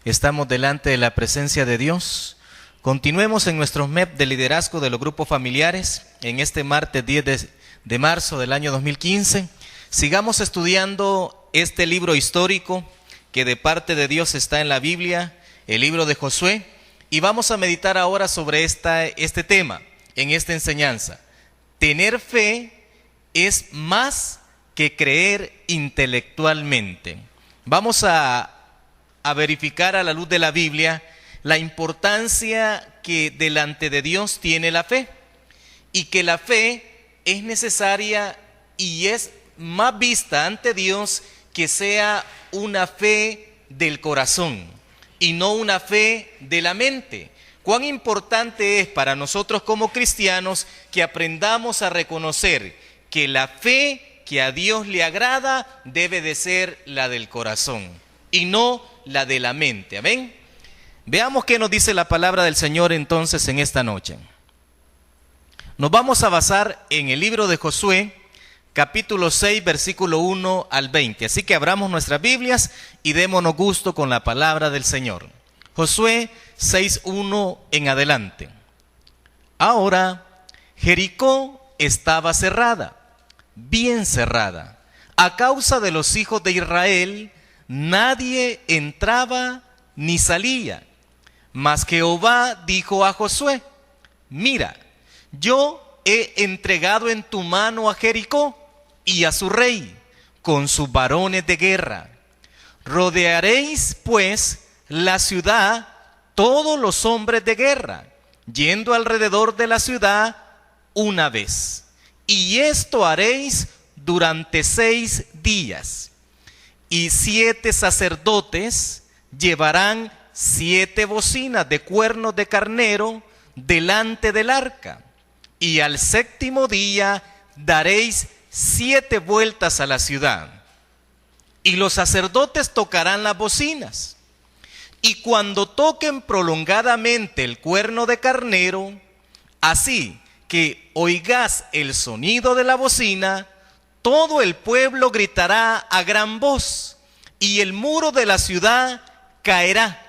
Estamos delante de la presencia de Dios. Continuemos en nuestros MEP de liderazgo de los grupos familiares en este martes 10 de marzo del año 2015. Sigamos estudiando este libro histórico que de parte de Dios está en la Biblia, el libro de Josué, y vamos a meditar ahora sobre este tema en esta enseñanza. Tener fe es más que creer intelectualmente. Vamos a verificar a la luz de la Biblia la importancia que delante de Dios tiene la fe, y que la fe es necesaria y es más vista ante Dios que sea una fe del corazón y no una fe de la mente. Cuán importante es para nosotros como cristianos que aprendamos a reconocer que la fe que a Dios le agrada debe de ser la del corazón y no la de la mente. Amén. Veamos qué nos dice la palabra del Señor entonces en esta noche. Nos vamos a basar en el libro de Josué, capítulo 6, versículo 1 al 20. Así que abramos nuestras Biblias y démonos gusto con la palabra del Señor. Josué 6, 1 en adelante. Ahora Jericó estaba cerrada, bien cerrada. A causa de los hijos de Israel, nadie entraba ni salía. Mas Jehová dijo a Josué: mira, yo he entregado en tu mano a Jericó y a su rey, con sus varones de guerra. Rodearéis pues la ciudad todos los hombres de guerra, yendo alrededor de la ciudad una vez. Y esto haréis durante 6 días. Y 7 sacerdotes llevarán 7 bocinas de cuernos de carnero delante del arca. Y al 7º día daréis 7 vueltas a la ciudad. Y los sacerdotes tocarán las bocinas. Y cuando toquen prolongadamente el cuerno de carnero, así que oigas el sonido de la bocina, todo el pueblo gritará a gran voz, y el muro de la ciudad caerá.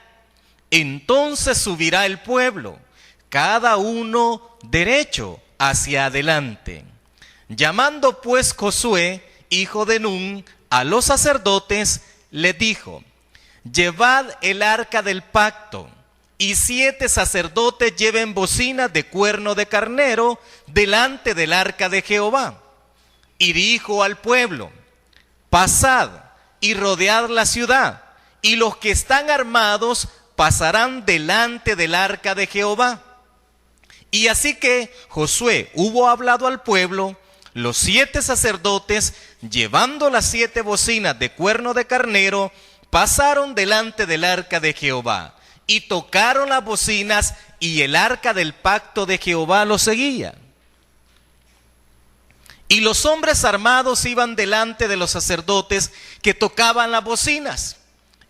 Entonces subirá el pueblo, cada uno derecho hacia adelante. Llamando pues Josué, hijo de Nun, a los sacerdotes, les dijo: llevad el arca del pacto, y 7 sacerdotes lleven bocinas de cuerno de carnero delante del arca de Jehová. Y dijo al pueblo: pasad y rodead la ciudad, y los que están armados pasarán delante del arca de Jehová. Y así que Josué hubo hablado al pueblo, los 7 sacerdotes, llevando las 7 bocinas de cuerno de carnero, pasaron delante del arca de Jehová, y tocaron las bocinas, y el arca del pacto de Jehová los seguía. Y los hombres armados iban delante de los sacerdotes que tocaban las bocinas,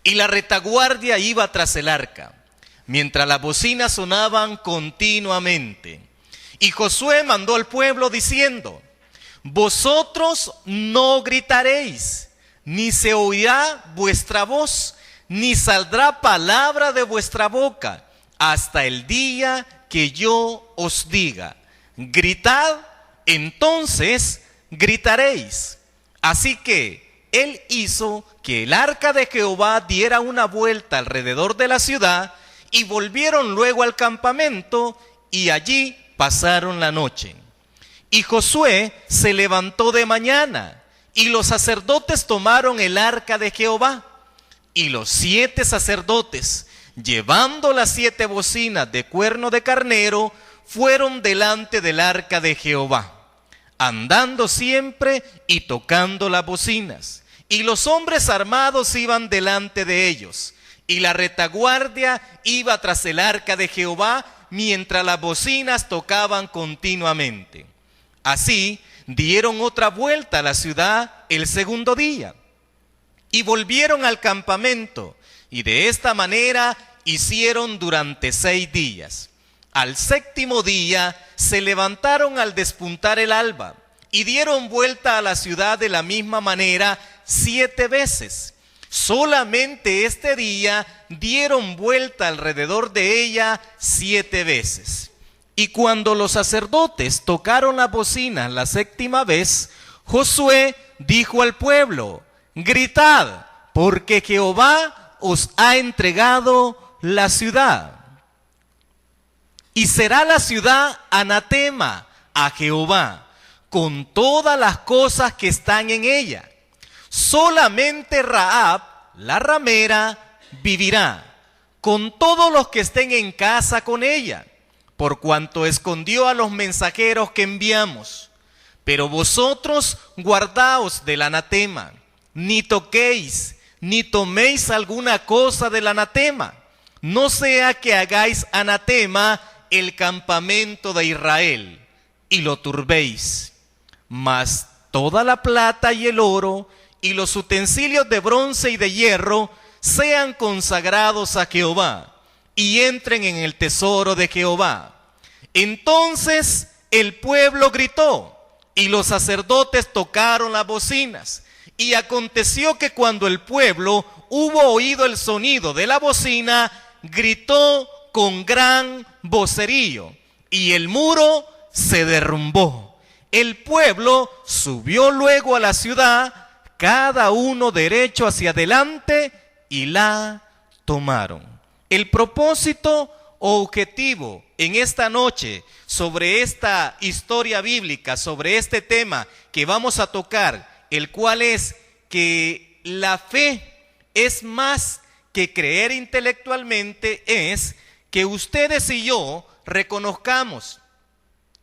y la retaguardia iba tras el arca, mientras las bocinas sonaban continuamente. Y Josué mandó al pueblo diciendo: vosotros no gritaréis, ni se oirá vuestra voz, ni saldrá palabra de vuestra boca, hasta el día que yo os diga: gritad, entonces gritaréis. Así que él hizo que el arca de Jehová diera una vuelta alrededor de la ciudad, y volvieron luego al campamento, y allí pasaron la noche. Y Josué se levantó de mañana, y los sacerdotes tomaron el arca de Jehová, y los 7 sacerdotes, llevando las 7 bocinas de cuerno de carnero, fueron delante del arca de Jehová, andando siempre y tocando las bocinas. Y los hombres armados iban delante de ellos, y la retaguardia iba tras el arca de Jehová, mientras las bocinas tocaban continuamente. Así dieron otra vuelta a la ciudad el 2º día, y volvieron al campamento, y de esta manera hicieron durante 6 días. Al 7º día se levantaron al despuntar el alba, y dieron vuelta a la ciudad de la misma manera 7 veces. Solamente este día dieron vuelta alrededor de ella 7 veces. Y cuando los sacerdotes tocaron la bocina la 7ª vez, Josué dijo al pueblo: gritad, porque Jehová os ha entregado la ciudad. Y será la ciudad anatema a Jehová, con todas las cosas que están en ella. Solamente Rahab, la ramera, vivirá, con todos los que estén en casa con ella, por cuanto escondió a los mensajeros que enviamos. Pero vosotros guardaos del anatema, ni toquéis, ni toméis alguna cosa del anatema, no sea que hagáis anatema el campamento de Israel, y lo turbéis. Mas toda la plata y el oro, y los utensilios de bronce y de hierro, sean consagrados a Jehová, y entren en el tesoro de Jehová. Entonces el pueblo gritó, y los sacerdotes tocaron las bocinas. Y aconteció que cuando el pueblo hubo oído el sonido de la bocina, gritó con gran vocerío, y el muro se derrumbó. El pueblo subió luego a la ciudad, cada uno derecho hacia adelante, y la tomaron. El propósito o objetivo en esta noche sobre esta historia bíblica, sobre este tema que vamos a tocar, el cual es que la fe es más que creer intelectualmente, es que ustedes y yo reconozcamos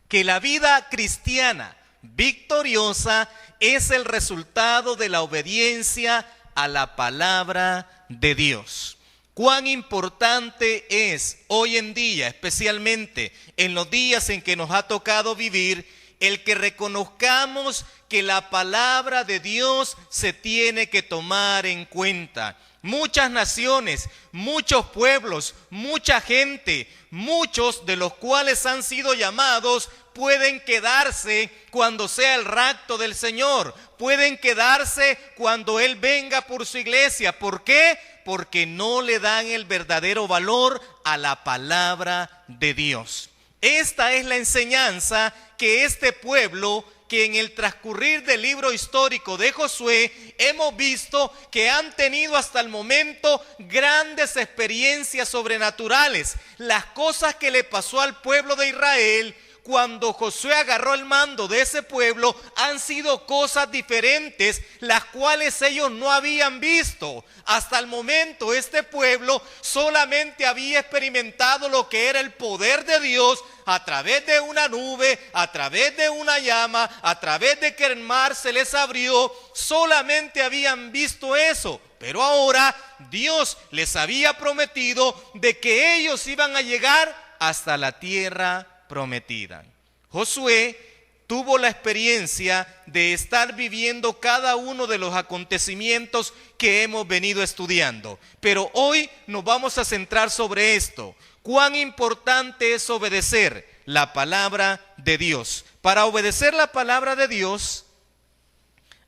que la vida cristiana victoriosa es el resultado de la obediencia a la palabra de Dios. Cuán importante es hoy en día, especialmente en los días en que nos ha tocado vivir, el que reconozcamos que la palabra de Dios se tiene que tomar en cuenta. Muchas naciones, muchos pueblos, mucha gente, muchos de los cuales han sido llamados, pueden quedarse cuando sea el rapto del Señor, pueden quedarse cuando Él venga por su iglesia. ¿Por qué? Porque no le dan el verdadero valor a la palabra de Dios. Esta es la enseñanza que este pueblo, que en el transcurrir del libro histórico de Josué hemos visto que han tenido hasta el momento grandes experiencias sobrenaturales. Las cosas que le pasó al pueblo de Israel cuando Josué agarró el mando de ese pueblo han sido cosas diferentes, las cuales ellos no habían visto. Hasta el momento este pueblo solamente había experimentado lo que era el poder de Dios a través de una nube, a través de una llama, a través de que el mar se les abrió. Solamente habían visto eso. Pero ahora Dios les había prometido de que ellos iban a llegar hasta la tierra prometida. Josué tuvo la experiencia de estar viviendo cada uno de los acontecimientos que hemos venido estudiando. Pero hoy nos vamos a centrar sobre esto. Cuán importante es obedecer la palabra de Dios. Para obedecer la palabra de Dios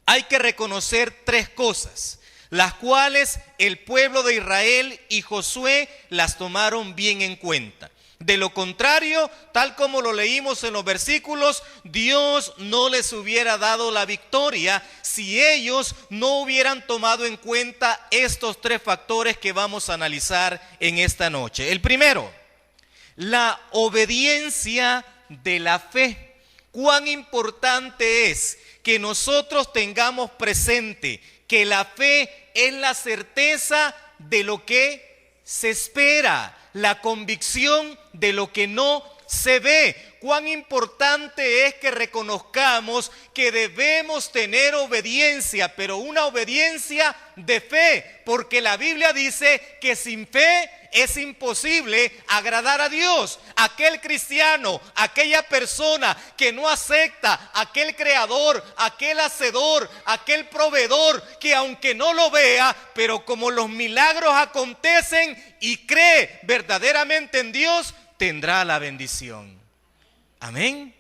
hay que reconocer 3 cosas, las cuales el pueblo de Israel y Josué las tomaron bien en cuenta. De lo contrario, tal como lo leímos en los versículos, Dios no les hubiera dado la victoria si ellos no hubieran tomado en cuenta estos 3 factores que vamos a analizar en esta noche. El primero, la obediencia de la fe. Cuán importante es que nosotros tengamos presente que la fe es la certeza de lo que se espera, la convicción de lo que no se ve. Cuán importante es que reconozcamos que debemos tener obediencia, pero una obediencia de fe, porque la Biblia dice que sin fe es imposible agradar a Dios. Aquel cristiano, aquella persona que no acepta aquel creador, aquel hacedor, aquel proveedor, que aunque no lo vea, pero como los milagros acontecen y cree verdaderamente en Dios, tendrá la bendición. Amén.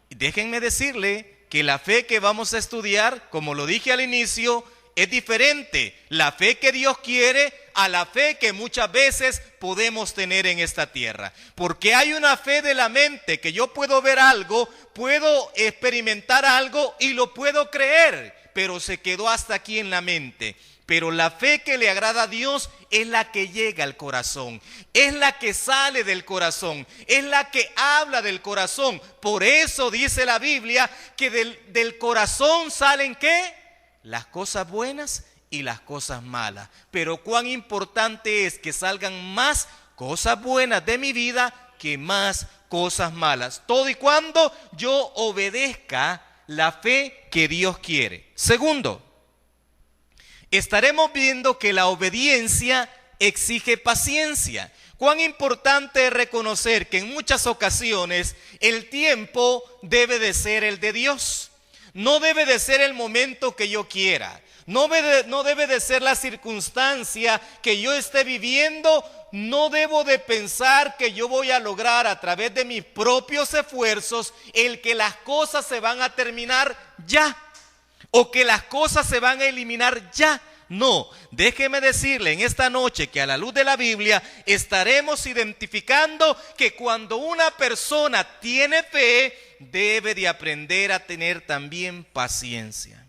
Y déjenme decirle que la fe que vamos a estudiar, como lo dije al inicio, Es diferente la fe que Dios quiere a la fe que muchas veces podemos tener en esta tierra. Porque hay una fe de la mente que yo puedo ver algo, puedo experimentar algo y lo puedo creer, pero se quedó hasta aquí en la mente. Pero la fe que le agrada a Dios es la que llega al corazón, es la que sale del corazón, es la que habla del corazón. Por eso dice la Biblia que del corazón salen ¿qué? Las cosas buenas y las cosas malas. Pero cuán importante es que salgan más cosas buenas de mi vida que más cosas malas. Todo y cuando yo obedezca la fe que Dios quiere. Segundo, estaremos viendo que la obediencia exige paciencia. Cuán importante es reconocer que en muchas ocasiones el tiempo debe de ser el de Dios. No debe de ser el momento que yo quiera. No debe de ser la circunstancia que yo esté viviendo. No debo de pensar que yo voy a lograr a través de mis propios esfuerzos el que las cosas se van a terminar ya. O que las cosas se van a eliminar ya. No, déjeme decirle en esta noche que a la luz de la Biblia estaremos identificando que cuando una persona tiene fe, debe de aprender a tener también paciencia.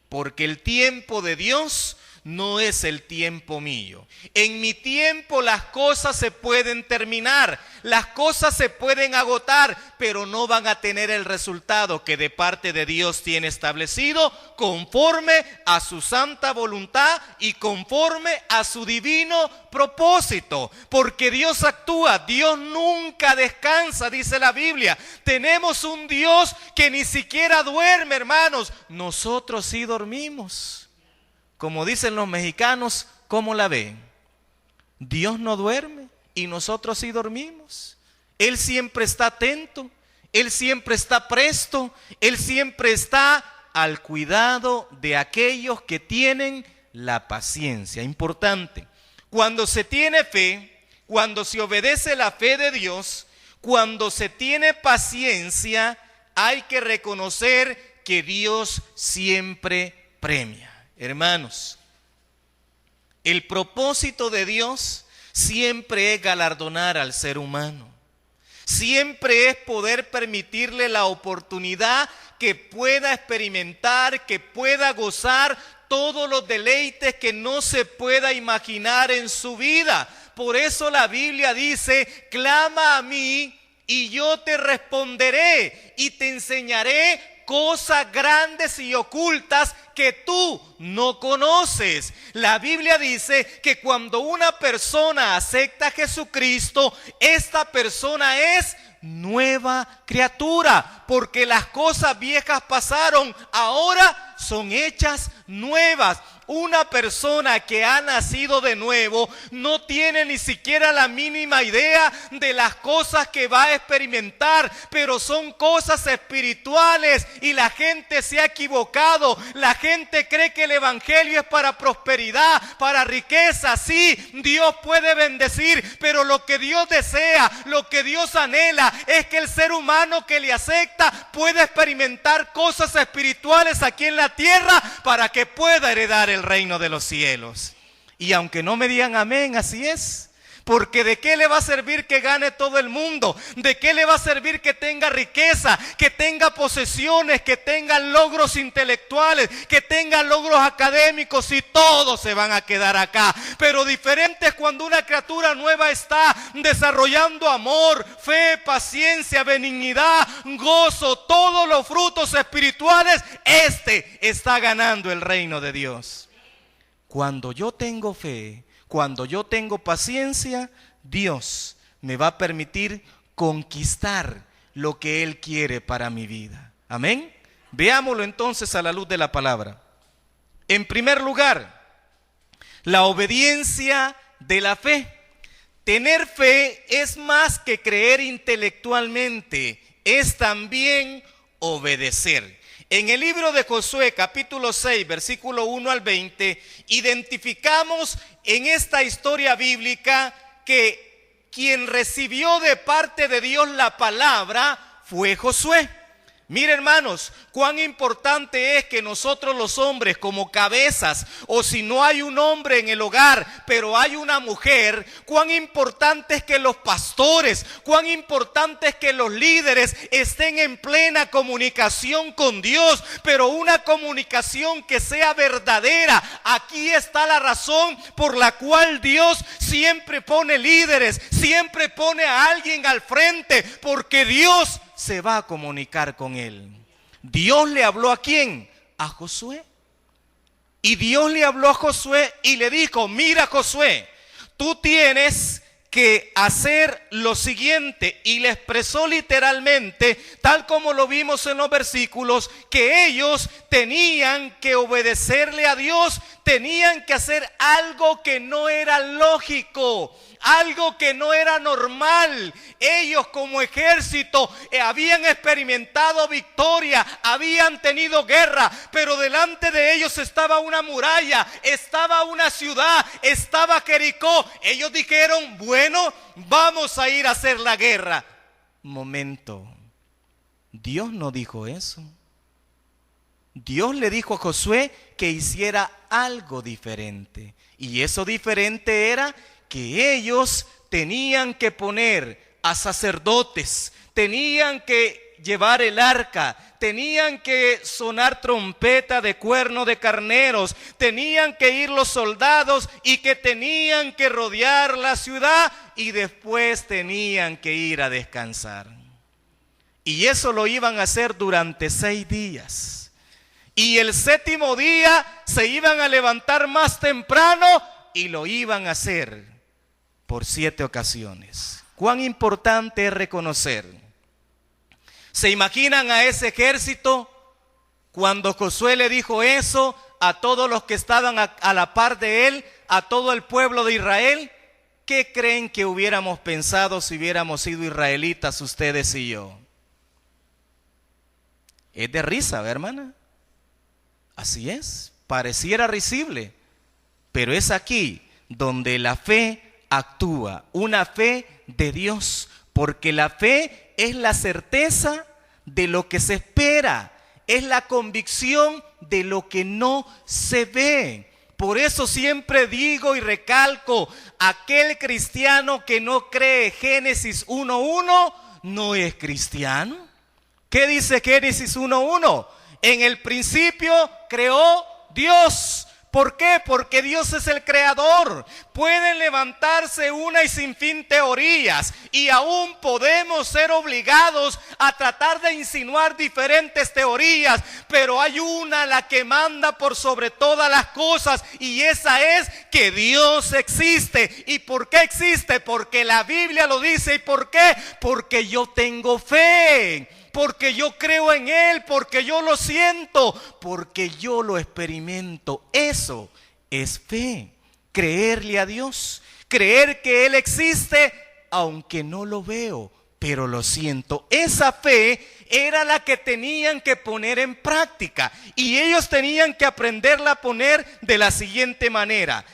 Porque el tiempo de Dios no es el tiempo mío. En mi tiempo las cosas se pueden terminar, las cosas se pueden agotar, pero no van a tener el resultado que de parte de Dios tiene establecido conforme a su santa voluntad y conforme a su divino propósito. Porque Dios actúa, Dios nunca descansa, dice la Biblia. Tenemos un Dios que ni siquiera duerme, hermanos. Nosotros sí dormimos. Como dicen los mexicanos, ¿cómo la ven? Dios no duerme y nosotros sí dormimos. Él siempre está atento, Él siempre está presto, Él siempre está al cuidado de aquellos que tienen la paciencia. Importante, cuando se tiene fe, cuando se obedece la fe de Dios, cuando se tiene paciencia, hay que reconocer que Dios siempre premia. Hermanos, el propósito de Dios siempre es galardonar al ser humano. Siempre es poder permitirle la oportunidad que pueda experimentar, que pueda gozar todos los deleites que no se pueda imaginar en su vida. Por eso la Biblia dice, clama a mí y yo te responderé y te enseñaré cosas grandes y ocultas que tú no conoces. La Biblia dice que cuando una persona acepta a Jesucristo, esta persona es nueva criatura, porque las cosas viejas pasaron, ahora son hechas nuevas. Una persona que ha nacido de nuevo no tiene ni siquiera la mínima idea de las cosas que va a experimentar, pero son cosas espirituales y la gente se ha equivocado. La gente cree que el evangelio es para prosperidad, para riqueza. Sí, Dios puede bendecir, pero lo que Dios desea, lo que Dios anhela es que el ser humano que le acepta pueda experimentar cosas espirituales aquí en la tierra para que pueda heredar el reino de los cielos. Y aunque no me digan amén, así es. Porque ¿de qué le va a servir que gane todo el mundo? ¿De qué le va a servir que tenga riqueza, que tenga posesiones, que tenga logros intelectuales, que tenga logros académicos, si todos se van a quedar acá? Pero diferente es cuando una criatura nueva está desarrollando amor, fe, paciencia, benignidad, gozo, todos los frutos espirituales. Este está ganando el reino de Dios. Cuando yo tengo fe, cuando yo tengo paciencia, Dios me va a permitir conquistar lo que Él quiere para mi vida. Amén. Veámoslo entonces a la luz de la palabra. En primer lugar, la obediencia de la fe. Tener fe es más que creer intelectualmente, es también obedecer. En el libro de Josué, capítulo 6, versículo 1 al 20, identificamos en esta historia bíblica que quien recibió de parte de Dios la palabra fue Josué. Mire, hermanos, cuán importante es que nosotros los hombres como cabezas, o si no hay un hombre en el hogar, pero hay una mujer, cuán importante es que los pastores, cuán importante es que los líderes estén en plena comunicación con Dios, pero una comunicación que sea verdadera. Aquí está la razón por la cual Dios siempre pone líderes, siempre pone a alguien al frente, porque Dios se va a comunicar con él. Dios le habló ¿a quién? A Josué. Y Dios le habló a Josué y le dijo: mira, Josué, tú tienes que hacer lo siguiente. Y le expresó literalmente, tal como lo vimos en los versículos, que ellos tenían que obedecerle a Dios, tenían que hacer algo que no era lógico, algo que no era normal. Ellos como ejército habían experimentado victoria, habían tenido guerra, pero delante de ellos estaba una muralla, estaba una ciudad, estaba Jericó. Ellos dijeron: bueno, vamos a ir a hacer la guerra. Momento, Dios no dijo eso. Dios le dijo a Josué que hiciera algo diferente, y eso diferente era que ellos tenían que poner a sacerdotes, tenían que llevar el arca, tenían que sonar trompeta de cuerno de carneros, tenían que ir los soldados y que tenían que rodear la ciudad y después tenían que ir a descansar. Y eso lo iban a hacer durante 6 días. Y el 7º día se iban a levantar más temprano y lo iban a hacer por 7 ocasiones. Cuán importante es reconocer. ¿Se imaginan a ese ejército cuando Josué le dijo eso a todos los que estaban a la par de él, a todo el pueblo de Israel? ¿Qué creen que hubiéramos pensado si hubiéramos sido israelitas, ustedes y yo? Es de risa, ¿verdad, hermana? Así es, pareciera risible, pero es aquí donde la fe actúa, una fe de Dios, porque la fe es la certeza de lo que se espera, es la convicción de lo que no se ve. Por eso siempre digo y recalco, aquel cristiano que no cree Génesis 1:1 no es cristiano. ¿Qué dice Génesis 1:1? En el principio creó Dios. ¿Por qué? Porque Dios es el creador. Pueden levantarse una y sin fin teorías y aún podemos ser obligados a tratar de insinuar diferentes teorías, pero hay una, la que manda por sobre todas las cosas, y esa es que Dios existe. ¿Y por qué existe? Porque la Biblia lo dice. ¿Y por qué? Porque yo tengo fe, porque yo creo en Él, porque yo lo siento, porque yo lo experimento. Eso es fe, creerle a Dios, creer que Él existe, aunque no lo veo, pero lo siento. Esa fe era la que tenían que poner en práctica, y ellos tenían que aprenderla a poner de la siguiente manera.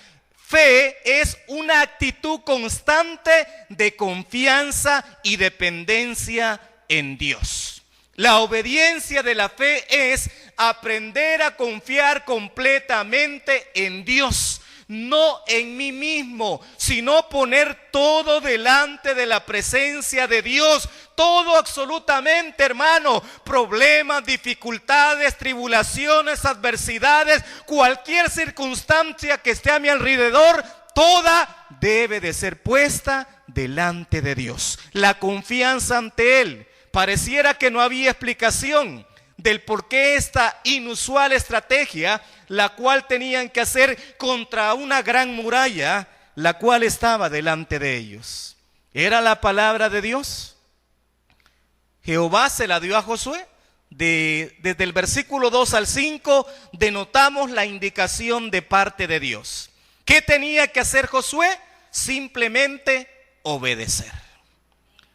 Fe es una actitud constante de confianza y dependencia en Dios. La obediencia de la fe es aprender a confiar completamente en Dios, no en mí mismo, sino poner todo delante de la presencia de Dios. Todo absolutamente, hermano, problemas, dificultades, tribulaciones, adversidades, cualquier circunstancia que esté a mi alrededor, toda debe de ser puesta delante de Dios. La confianza ante Él. Pareciera que no había explicación del por qué esta inusual estrategia, la cual tenían que hacer contra una gran muralla, la cual estaba delante de ellos. ¿Era la palabra de Dios? Jehová se la dio a Josué. Desde el versículo 2 al 5 denotamos la indicación de parte de Dios. ¿Qué tenía que hacer Josué? Simplemente obedecer.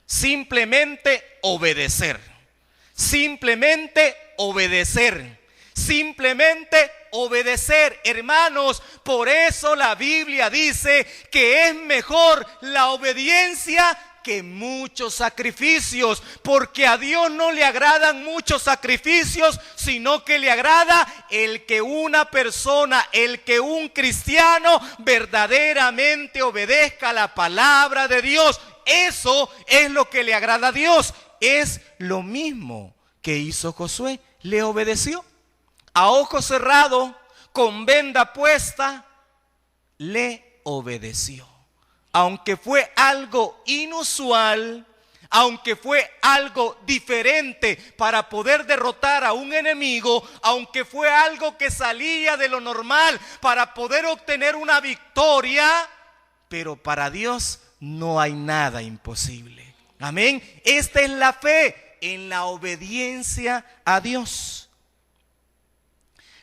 Simplemente obedecer. Simplemente obedecer. Simplemente obedecer. Hermanos, por eso la Biblia dice que es mejor la obediencia que muchos sacrificios, porque a Dios no le agradan muchos sacrificios, sino que le agrada el que una persona, el que un cristiano verdaderamente obedezca la palabra de Dios. Eso es lo que le agrada a Dios. Es lo mismo que hizo Josué, le obedeció. A ojo cerrado, con venda puesta, le obedeció. Aunque fue algo inusual, aunque fue algo diferente para poder derrotar a un enemigo, aunque fue algo que salía de lo normal para poder obtener una victoria, pero para Dios no hay nada imposible. Amén. Esta es la fe en la obediencia a Dios.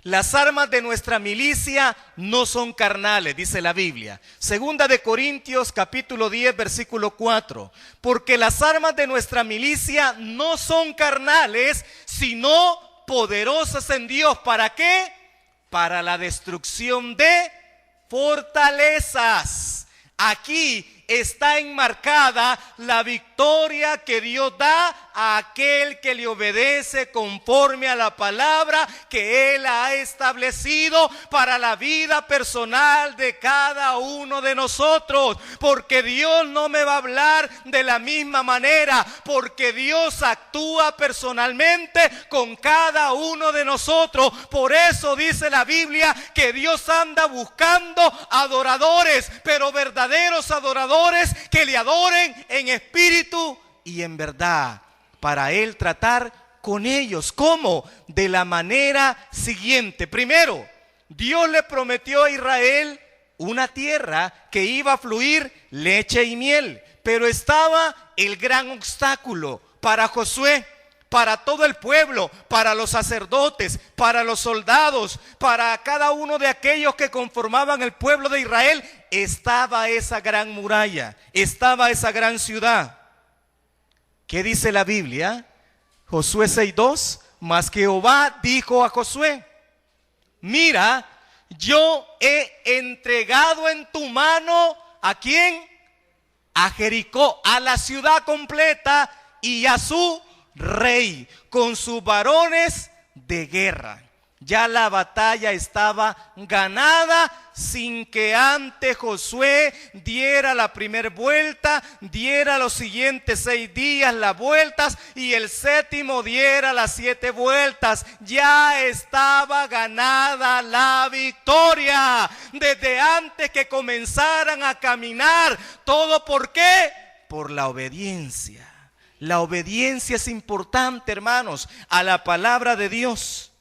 Las armas de nuestra milicia no son carnales, dice la Biblia. Segunda de Corintios capítulo 10 versículo 4. Porque las armas de nuestra milicia no son carnales, sino poderosas en Dios. ¿Para qué? Para la destrucción de fortalezas. Aquí está enmarcada la victoria que Dios da a aquel que le obedece conforme a la palabra que Él ha establecido para la vida personal de cada uno de nosotros. Porque Dios no me va a hablar de la misma manera, porque Dios actúa personalmente con cada uno de nosotros. Por eso dice la Biblia que Dios anda buscando adoradores, pero verdaderos adoradores que le adoren en espíritu y en verdad, para Él tratar con ellos. ¿Cómo? De la manera siguiente. Primero, Dios le prometió a Israel una tierra que iba a fluir leche y miel, pero estaba el gran obstáculo para Josué, para todo el pueblo, para los sacerdotes, para los soldados, para cada uno de aquellos que conformaban el pueblo de Israel. Estaba esa gran muralla, estaba esa gran ciudad. ¿Qué dice la Biblia? Josué 6:2. Mas Jehová dijo a Josué: mira, yo he entregado en tu mano ¿a quién? A Jericó, a la ciudad completa y a su rey, con sus varones de guerra. Ya la batalla estaba ganada sin que antes Josué diera la primera vuelta, diera los siguientes 6 días las vueltas y el séptimo diera las 7 vueltas. Ya estaba ganada la victoria desde antes que comenzaran a caminar. ¿Todo por qué? Por la obediencia. La obediencia es importante, hermanos, a la palabra de Dios.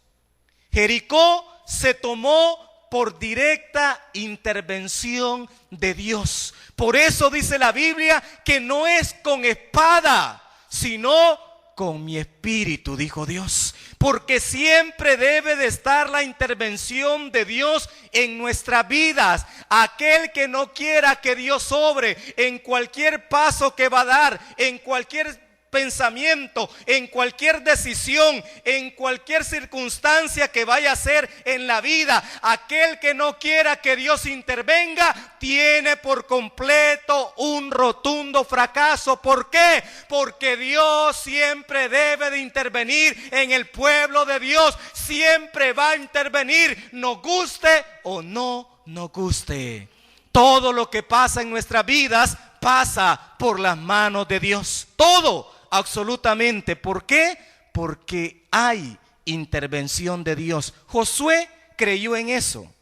Jericó se tomó por directa intervención de Dios. Por eso dice la Biblia que no es con espada, sino con mi espíritu, dijo Dios. Porque siempre debe de estar la intervención de Dios en nuestras vidas. Aquel que no quiera que Dios obre en cualquier paso que va a dar, en cualquier pensamiento, en cualquier decisión, en cualquier circunstancia que vaya a ser en la vida, aquel que no quiera que Dios intervenga, tiene por completo un rotundo fracaso. ¿Por qué? Porque Dios siempre debe de intervenir en el pueblo de Dios. Siempre va a intervenir, nos guste o no nos guste. Todo lo que pasa en nuestras vidas pasa por las manos de Dios. Todo. Absolutamente. ¿Por qué? Porque hay intervención de Dios. Josué creyó en eso.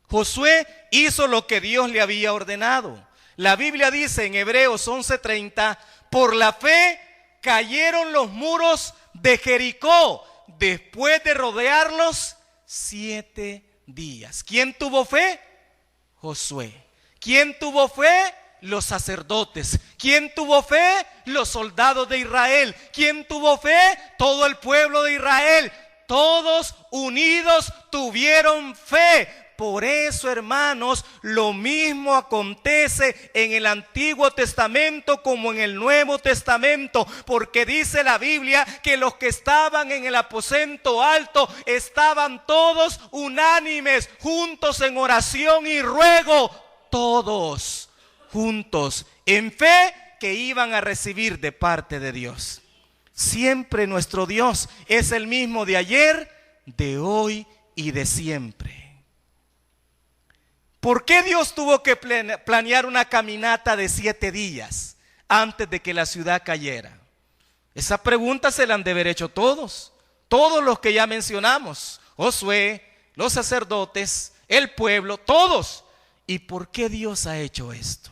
Josué hizo lo que Dios le había ordenado. La Biblia dice en Hebreos 11:30, por la fe cayeron los muros de Jericó después de rodearlos 7 días. ¿Quién tuvo fe? Josué. ¿Quién tuvo fe? Los sacerdotes. ¿Quién tuvo fe? Los soldados de Israel. ¿Quién tuvo fe? Todo el pueblo de Israel. Todos unidos tuvieron fe. Por eso, hermanos, lo mismo acontece en el Antiguo Testamento como en el Nuevo Testamento, porque dice la Biblia que los que estaban en el aposento alto estaban todos unánimes, juntos en oración y ruego, todos juntos en fe que iban a recibir de parte de Dios. Siempre nuestro Dios es el mismo de ayer, de hoy y de siempre. ¿Por qué Dios tuvo que planear una caminata de 7 días antes de que la ciudad cayera? Esa pregunta se la han de haber hecho todos los que ya mencionamos, Josué, los sacerdotes, el pueblo, todos. ¿Y por qué Dios ha hecho esto?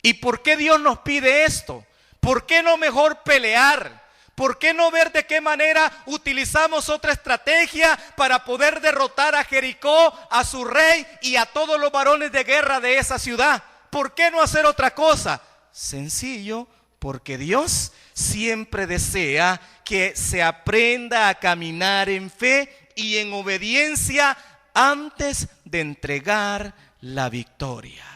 ¿Y por qué Dios nos pide esto? ¿Por qué no mejor pelear? ¿Por qué no ver de qué manera utilizamos otra estrategia para poder derrotar a Jericó, a su rey y a todos los varones de guerra de esa ciudad? ¿Por qué no hacer otra cosa? Sencillo, porque Dios siempre desea que se aprenda a caminar en fe y en obediencia antes de entregar la victoria.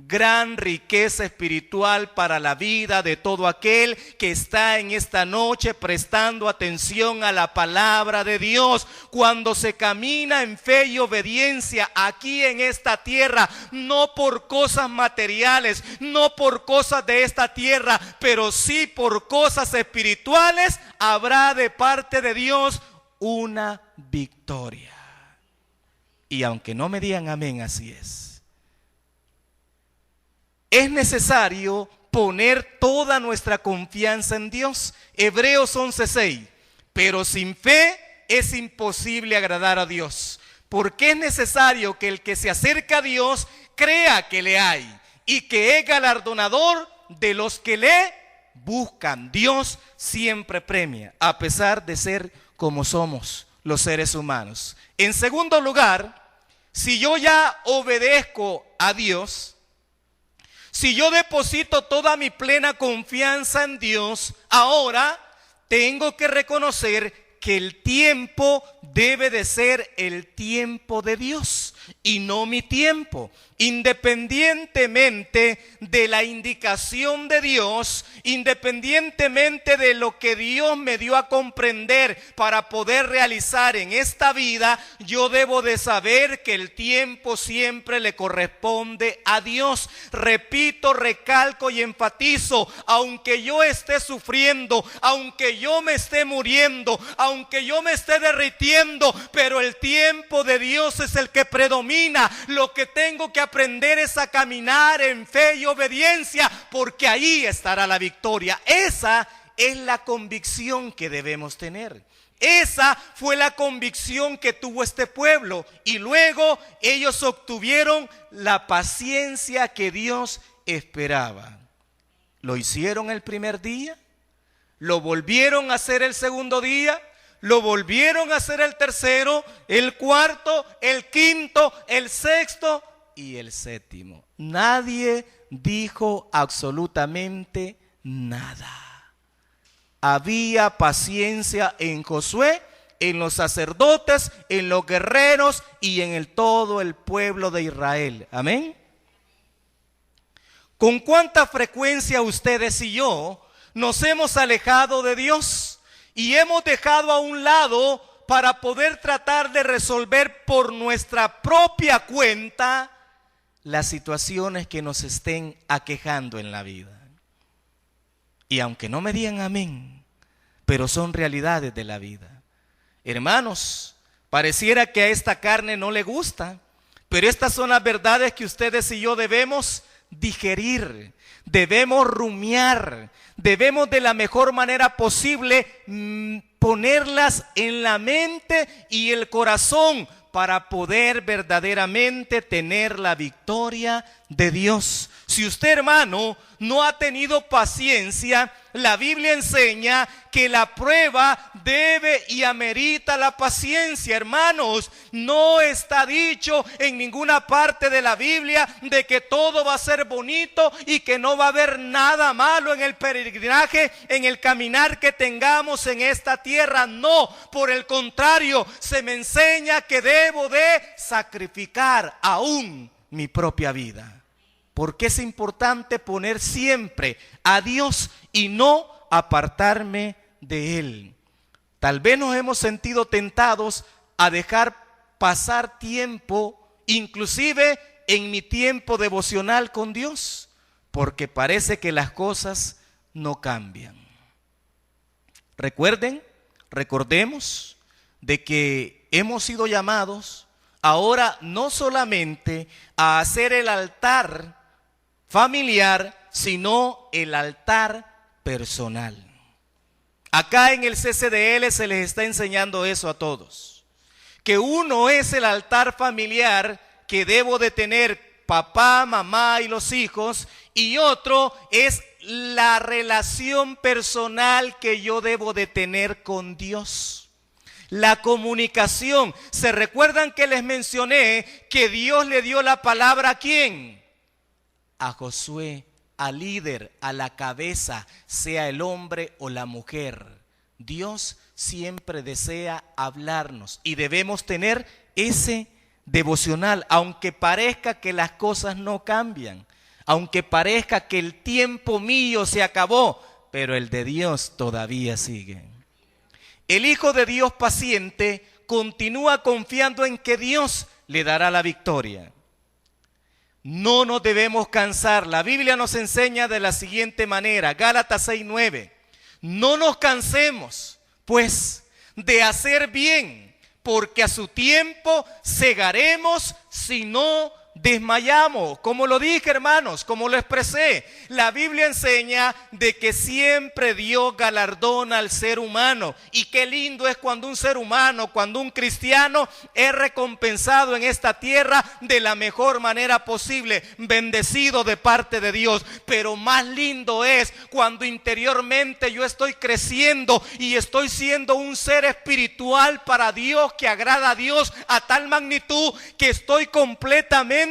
Gran riqueza espiritual para la vida de todo aquel que está en esta noche prestando atención a la palabra de Dios. Cuando se camina en fe y obediencia aquí en esta tierra, no por cosas materiales, no por cosas de esta tierra, pero sí por cosas espirituales, habrá de parte de Dios una victoria. Y aunque no me digan amén, así es. Es necesario poner toda nuestra confianza en Dios. Hebreos 11:6. Pero sin fe es imposible agradar a Dios, porque es necesario que el que se acerca a Dios crea que le hay y que es galardonador de los que le buscan. Dios siempre premia, a pesar de ser como somos los seres humanos. En segundo lugar, si yo ya obedezco a Dios, si yo deposito toda mi plena confianza en Dios, ahora tengo que reconocer que el tiempo debe de ser el tiempo de Dios y no mi tiempo. Independientemente de la indicación de Dios, independientemente de lo que Dios me dio a comprender para poder realizar en esta vida, yo debo de saber que el tiempo siempre le corresponde a Dios. Repito, recalco y enfatizo, aunque yo esté sufriendo, aunque yo me esté muriendo, aunque yo me esté derritiendo, pero el tiempo de Dios es el que predomina. Lo que tengo que aprender es a caminar en fe y obediencia, porque ahí estará la victoria. Esa es la convicción que debemos tener. Esa fue la convicción que tuvo este pueblo, y luego ellos obtuvieron la paciencia que Dios esperaba. Lo hicieron el primer día, lo volvieron a hacer el segundo día, lo volvieron a hacer el tercero, el cuarto, el quinto, el sexto y el séptimo. Nadie dijo absolutamente nada. Había paciencia en Josué, en los sacerdotes, en los guerreros y en todo el pueblo de Israel. Amén. ¿Con cuánta frecuencia ustedes y yo nos hemos alejado de Dios y hemos dejado a un lado para poder tratar de resolver por nuestra propia cuenta las situaciones que nos estén aquejando en la vida? Y aunque no me digan amén, pero son realidades de la vida. Hermanos, pareciera que a esta carne no le gusta, pero estas son las verdades que ustedes y yo debemos digerir, debemos rumiar, debemos de la mejor manera posible ponerlas en la mente y el corazón para poder verdaderamente tener la victoria de Dios. Si usted, hermano, no ha tenido paciencia, la Biblia enseña que la prueba debe y amerita la paciencia. Hermanos, no está dicho en ninguna parte de la Biblia de que todo va a ser bonito y que no va a haber nada malo en el peregrinaje, en el caminar que tengamos en esta tierra. No, por el contrario, se me enseña que debo de sacrificar aún mi propia vida. Porque es importante poner siempre a Dios y no apartarme de Él. Tal vez nos hemos sentido tentados a dejar pasar tiempo, inclusive en mi tiempo devocional con Dios. porque parece que las cosas no cambian. Recordemos de que hemos sido llamados ahora no solamente a hacer el altar familiar, sino el altar personal. Acá en el CCDL se les está enseñando eso a todos, que uno es el altar familiar que debo de tener papá, mamá y los hijos, y otro es la relación personal que yo debo de tener con Dios. La comunicación. ¿Se recuerdan que les mencioné que Dios le dio la palabra a quién? A Josué, al líder, a la cabeza, sea el hombre o la mujer. Dios siempre desea hablarnos y debemos tener ese devocional, aunque parezca que las cosas no cambian, aunque parezca que el tiempo mío se acabó, pero el de Dios todavía sigue. El Hijo de Dios paciente continúa confiando en que Dios le dará la victoria. No nos debemos cansar. La Biblia nos enseña de la siguiente manera, Gálatas 6:9. No nos cansemos, pues, de hacer bien, porque a su tiempo segaremos si no desmayamos. Como lo dije, hermanos, como lo expresé, la Biblia enseña de que siempre Dios galardona al ser humano. Y qué lindo es cuando un ser humano, cuando un cristiano es recompensado en esta tierra de la mejor manera posible, bendecido de parte de Dios. Pero más lindo es cuando interiormente yo estoy creciendo y estoy siendo un ser espiritual para Dios, que agrada a Dios a tal magnitud que estoy completamente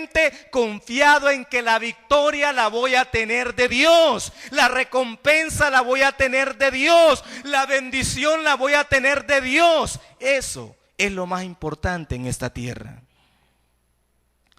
confiado en que la victoria la voy a tener de Dios, la recompensa la voy a tener de Dios, la bendición la voy a tener de Dios. Eso es lo más importante en esta tierra.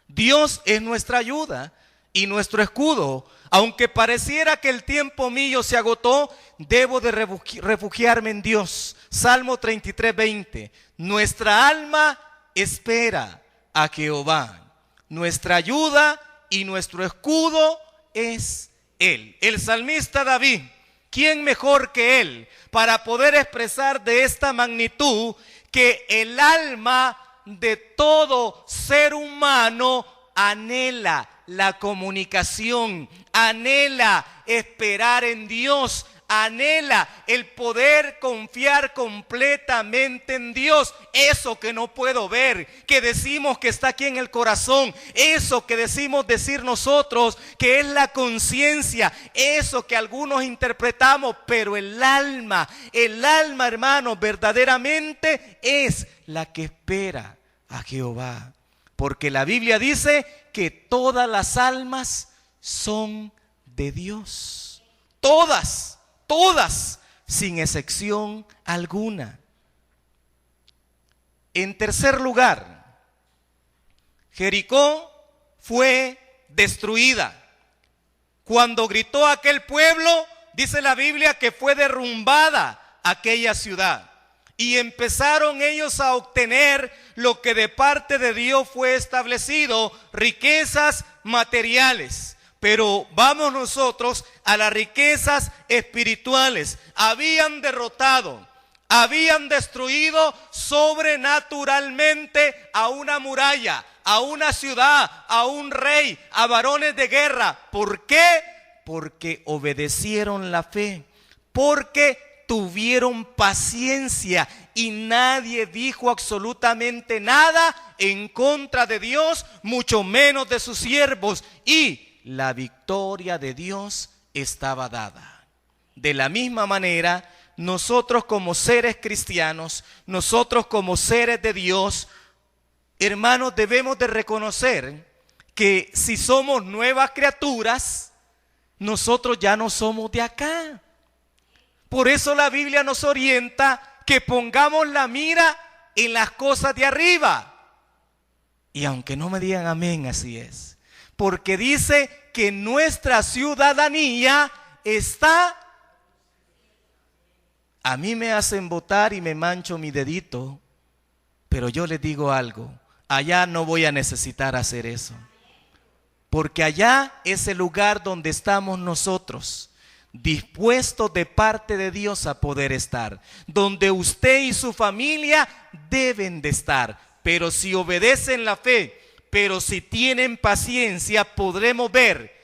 Dios es nuestra ayuda y nuestro escudo. Aunque pareciera que el tiempo mío se agotó, debo de refugiarme en Dios. Salmo 33:20. Nuestra alma espera a Jehová. Nuestra ayuda y nuestro escudo es Él. El salmista David, ¿quién mejor que él para poder expresar de esta magnitud que el alma de todo ser humano anhela la comunicación, anhela esperar en Dios, anhela el poder confiar completamente en Dios? Eso que no puedo ver, que decimos que está aquí en el corazón, eso que decimos decir nosotros, que es la conciencia, eso que algunos interpretamos, pero el alma, hermanos, verdaderamente es la que espera a Jehová. Porque la Biblia dice que todas las almas son de Dios. Todas, sin excepción alguna. En tercer lugar, Jericó fue destruida. Cuando gritó aquel pueblo, dice la Biblia que fue derrumbada aquella ciudad. Y empezaron ellos a obtener lo que de parte de Dios fue establecido, riquezas materiales. Pero vamos nosotros a las riquezas espirituales. Habían derrotado, habían destruido sobrenaturalmente a una muralla, a una ciudad, a un rey, a varones de guerra. ¿Por qué? Porque obedecieron la fe, porque tuvieron paciencia y nadie dijo absolutamente nada en contra de Dios, mucho menos de sus siervos, y la victoria de Dios estaba dada. De la misma manera, nosotros como seres cristianos, nosotros como seres de Dios, hermanos, debemos de reconocer que si somos nuevas criaturas, nosotros ya no somos de acá. Por eso la Biblia nos orienta que pongamos la mira en las cosas de arriba. Y aunque no me digan amén, así es. Porque dice que nuestra ciudadanía está. A mí me hacen votar y me mancho mi dedito, pero yo les digo algo, allá no voy a necesitar hacer eso. porque allá es el lugar donde estamos nosotros, dispuestos de parte de Dios a poder estar, donde usted y su familia deben de estar. Pero si obedecen la fe, pero si tienen paciencia, podremos ver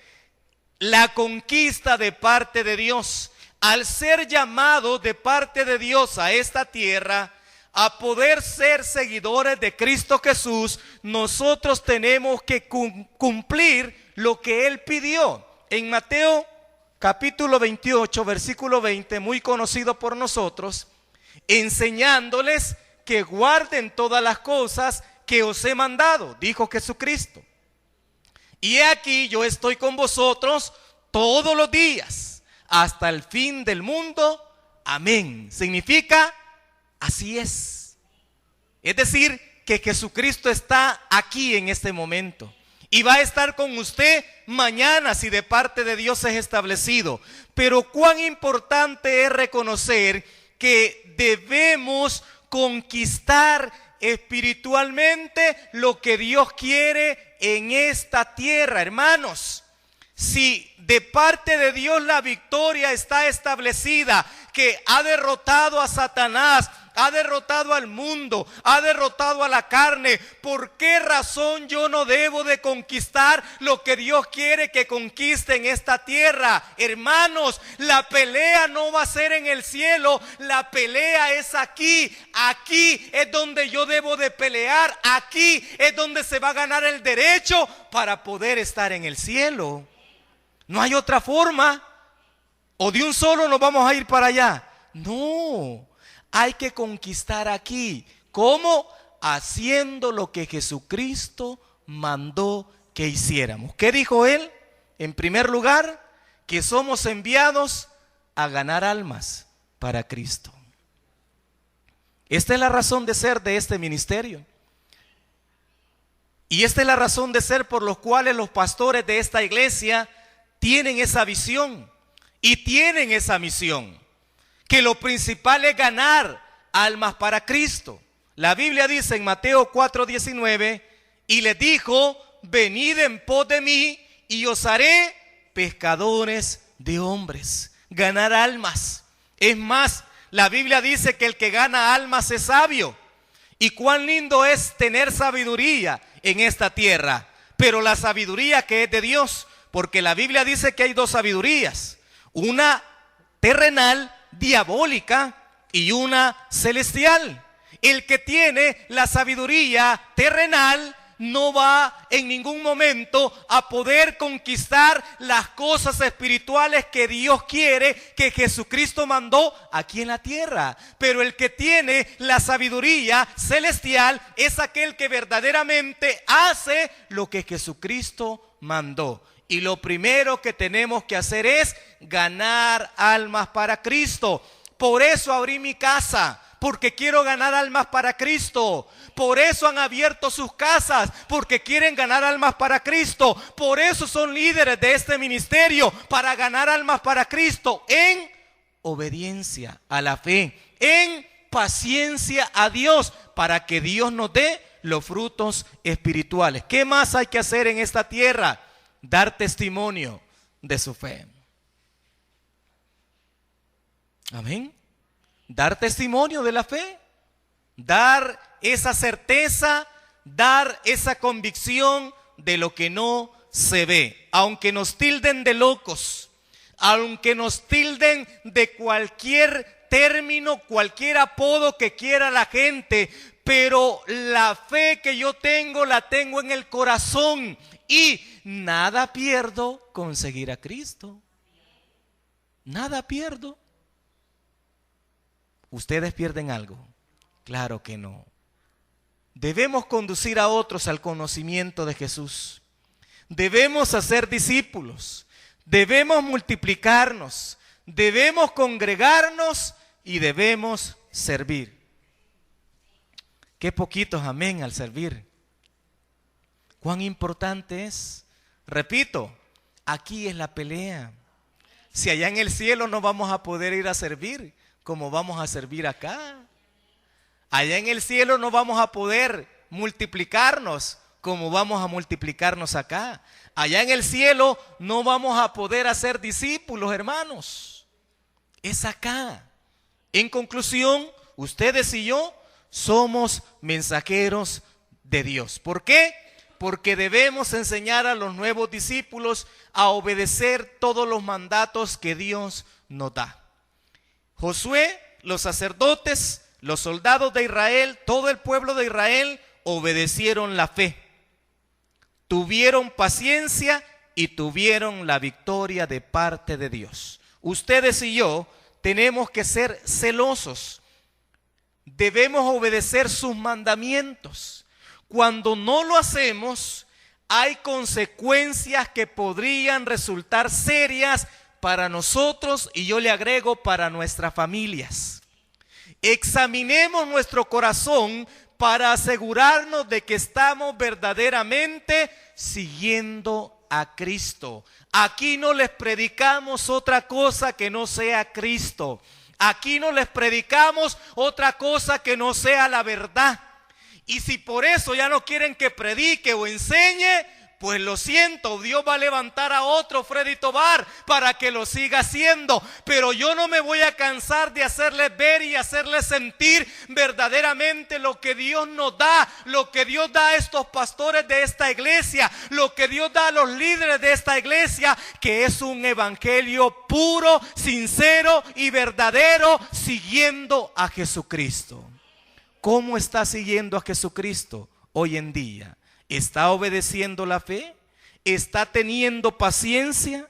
la conquista de parte de Dios. Al ser llamado de parte de Dios a esta tierra, a poder ser seguidores de Cristo Jesús, nosotros tenemos que cumplir lo que Él pidió. En Mateo capítulo 28, versículo 20, muy conocido por nosotros, enseñándoles que guarden todas las cosas que os he mandado, dijo Jesucristo. Y he aquí, yo estoy con vosotros todos los días, hasta el fin del mundo. Amén. Significa, así es. Es decir, que Jesucristo está aquí en este momento. Y va a estar con usted mañana si de parte de Dios es establecido. Pero cuán importante es reconocer que debemos conquistar espiritualmente lo que Dios quiere en esta tierra, hermanos. Si de parte de Dios la victoria está establecida, que ha derrotado a Satanás, ha derrotado al mundo, ha derrotado a la carne, ¿por qué razón yo no debo de conquistar lo que Dios quiere que conquiste en esta tierra? Hermanos, la pelea no va a ser en el cielo, la pelea es aquí. Aquí es donde yo debo de pelear, aquí es donde se va a ganar el derecho para poder estar en el cielo. No hay otra forma. O de un solo nos vamos a ir para allá. No, hay que conquistar aquí. ¿Cómo? Haciendo lo que Jesucristo mandó que hiciéramos. ¿Qué dijo Él? En primer lugar, que somos enviados a ganar almas para Cristo. Esta es la razón de ser de este ministerio. Y esta es la razón de ser por los cuales los pastores de esta iglesia tienen esa visión y tienen esa misión, que lo principal es ganar almas para Cristo. La Biblia dice en Mateo 4:19, y les dijo, venid en pos de mí y os haré pescadores de hombres. Ganar almas. Es más, la Biblia dice que el que gana almas es sabio. Y cuán lindo es tener sabiduría en esta tierra, pero la sabiduría que es de Dios. Porque la Biblia dice que hay dos sabidurías, una terrenal, diabólica, y una celestial. El que tiene la sabiduría terrenal no va en ningún momento a poder conquistar las cosas espirituales que Dios quiere, que Jesucristo mandó aquí en la tierra. Pero el que tiene la sabiduría celestial es aquel que verdaderamente hace lo que Jesucristo mandó. Y lo primero que tenemos que hacer es ganar almas para Cristo. Por eso abrí mi casa, porque quiero ganar almas para Cristo. Por eso han abierto sus casas, porque quieren ganar almas para Cristo. Por eso son líderes de este ministerio, para ganar almas para Cristo, en obediencia a la fe, en paciencia a Dios, para que Dios nos dé los frutos espirituales. ¿Qué más hay que hacer en esta tierra? Dar testimonio de su fe. Amén. Dar testimonio de la fe. Dar esa certeza, dar esa convicción de lo que no se ve. Aunque nos tilden de locos, aunque nos tilden de cualquier término, cualquier apodo que quiera la gente, pero la fe que yo tengo, la tengo en el corazón. Y nada pierdo con seguir a Cristo. Nada pierdo. ¿Ustedes pierden algo? Claro que no. Debemos conducir a otros al conocimiento de Jesús. Debemos hacer discípulos. Debemos multiplicarnos. Debemos congregarnos y debemos servir. Qué poquitos, amén, al servir. Cuán importante es. Repito, aquí es la pelea. Si allá en el cielo no vamos a poder ir a servir como vamos a servir acá. Allá en el cielo no vamos a poder multiplicarnos como vamos a multiplicarnos acá. Allá en el cielo no vamos a poder hacer discípulos, hermanos. Es acá. En conclusión, ustedes y yo somos mensajeros de Dios. ¿Por qué? Porque debemos enseñar a los nuevos discípulos a obedecer todos los mandatos que Dios nos da. Josué, los sacerdotes, los soldados de Israel, todo el pueblo de Israel obedecieron la fe. Tuvieron paciencia y tuvieron la victoria de parte de Dios. Ustedes y yo tenemos que ser celosos. Debemos obedecer sus mandamientos. Cuando no lo hacemos, hay consecuencias que podrían resultar serias para nosotros y yo le agrego para nuestras familias. Examinemos nuestro corazón para asegurarnos de que estamos verdaderamente siguiendo a Cristo. Aquí no les predicamos otra cosa que no sea Cristo. Aquí no les predicamos otra cosa que no sea la verdad. Y si por eso ya no quieren que predique o enseñe, pues lo siento, Dios va a levantar a otro Freddy Tovar para que lo siga haciendo. Pero yo no me voy a cansar de hacerles ver y hacerles sentir verdaderamente lo que Dios nos da, lo que Dios da a estos pastores de esta iglesia, lo que Dios da a los líderes de esta iglesia, que es un evangelio puro, sincero y verdadero, siguiendo a Jesucristo. ¿Cómo está siguiendo a Jesucristo hoy en día? ¿Está obedeciendo la fe? ¿Está teniendo paciencia?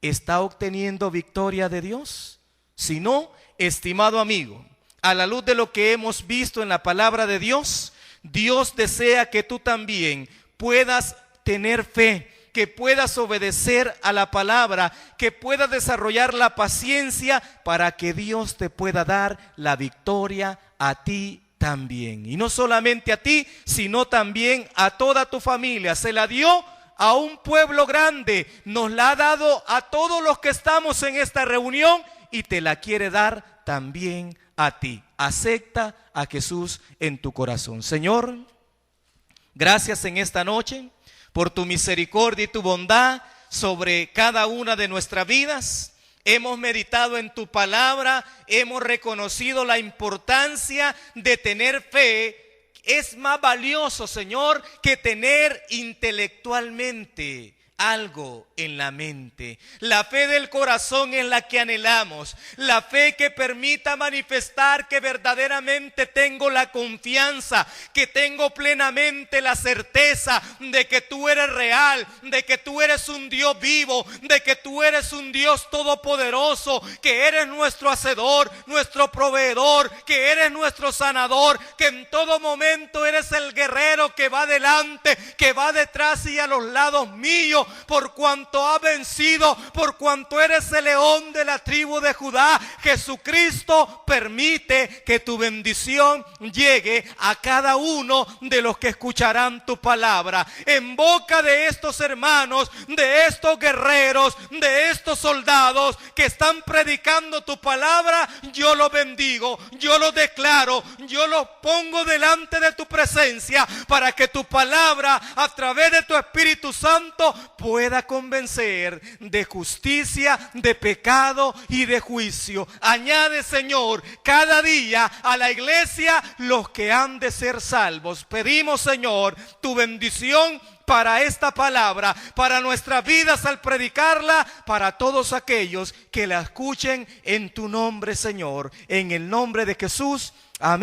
¿Está obteniendo victoria de Dios? Si no, estimado amigo, a la luz de lo que hemos visto en la palabra de Dios, Dios desea que tú también puedas tener fe, que puedas obedecer a la palabra, que puedas desarrollar la paciencia para que Dios te pueda dar la victoria a ti también. Y no solamente a ti, sino también a toda tu familia. Se la dio a un pueblo grande, nos la ha dado a todos los que estamos en esta reunión y te la quiere dar también a ti. Acepta a Jesús en tu corazón. Señor, gracias en esta noche por tu misericordia y tu bondad sobre cada una de nuestras vidas. Hemos meditado en tu palabra, hemos reconocido la importancia de tener fe. Es más valioso, Señor, que tener intelectualmente algo en la mente. La fe del corazón es la que anhelamos. La fe que permita manifestar que verdaderamente tengo la confianza, que tengo plenamente la certeza de que tú eres real, de que tú eres un Dios vivo, de que tú eres un Dios todopoderoso, que eres nuestro hacedor, nuestro proveedor, que eres nuestro sanador, que en todo momento eres el guerrero que va adelante, que va detrás y a los lados míos, por cuanto ha vencido, por cuanto eres el león de la tribu de Judá. Jesucristo, permite que tu bendición llegue a cada uno de los que escucharán tu palabra. En boca de estos hermanos, de estos guerreros, de estos soldados que están predicando tu palabra, yo los bendigo, yo los declaro, yo los pongo delante de tu presencia para que tu palabra a través de tu Espíritu Santo pueda convencer de justicia, de pecado y de juicio. Añade, Señor, cada día a la iglesia los que han de ser salvos. Pedimos, Señor, tu bendición para esta palabra, para nuestras vidas al predicarla, para todos aquellos que la escuchen en tu nombre, Señor. En el nombre de Jesús, amén.